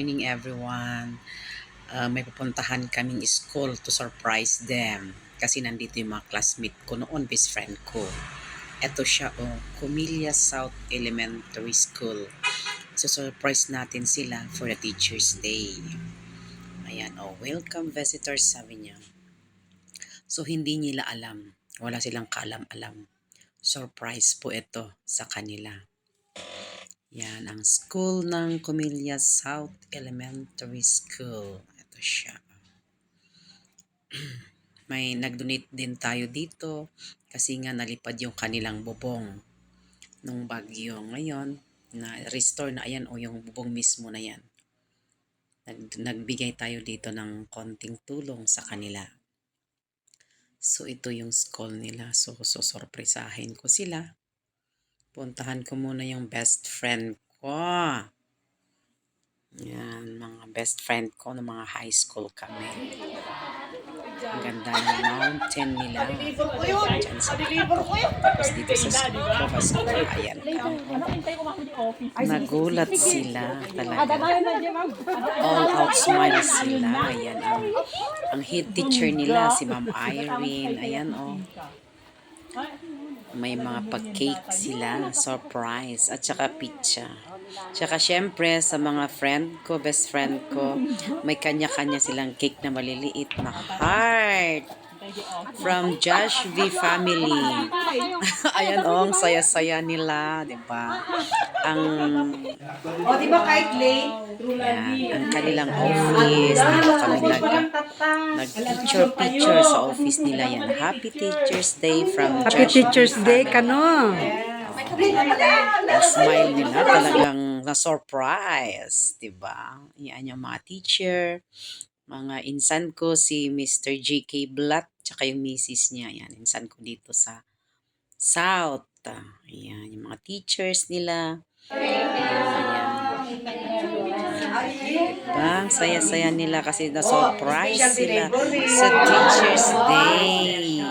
morning everyone. May pupuntahan kaming school to surprise them. Kasi nandito yung mga classmate ko noon, best friend ko. Ito siya, Comillas South Elementary School. So surprise natin sila for the Teacher's Day. Ayan, welcome visitors, sabi niya. So hindi nila alam. Wala silang kaalam-alam. Surprise po ito sa kanila. Yan, ang school ng Comillas South Elementary School. Ito siya. May nag-donate din tayo dito kasi nga nalipad yung kanilang bubong nung bagyo. Ngayon, na-restore na ayan yung bubong mismo na yan. Nagbigay tayo dito ng konting tulong sa kanila. So, ito yung school nila. So sorpresahin ko sila. Puntahan ko muna yung best friend ko. Yan, mga best friend ko ng mga high school kami. Ang ganda ng mountain nila. Diyan sa tapos dito sa school. Ayan. Nagulat sila talaga. All out smile sila. Ayan ang head teacher nila, si Ma'am Irene. Ayan may mga pag-cake sila, surprise, at saka pizza. Tsaka syempre sa mga friend ko, best friend ko, may kanya-kanya silang cake na maliliit na heart from Josh V family. Ayan ang saya-saya nila, 'di ba? Di ba kahit late? Ang kanilang office, dito kami nag-picture sa office nila yan. Happy Teacher's Day from Happy Josh Teacher's Day ka no. Smile nila talagang na-surprise, diba? Yan yung mga teacher, mga insan ko, si Mr. J.K. Blatt, tsaka yung misis niya. Yan, insan ko dito sa South. Ayan, yung mga teachers nila. Ayan. Diba? Saya-saya nila kasi na-surprise sila sa Teacher's Day.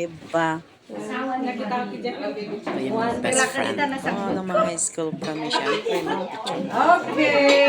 Diba? Ito yung mga best friend ko ng mga high school kami. Siyempre, no? Okay.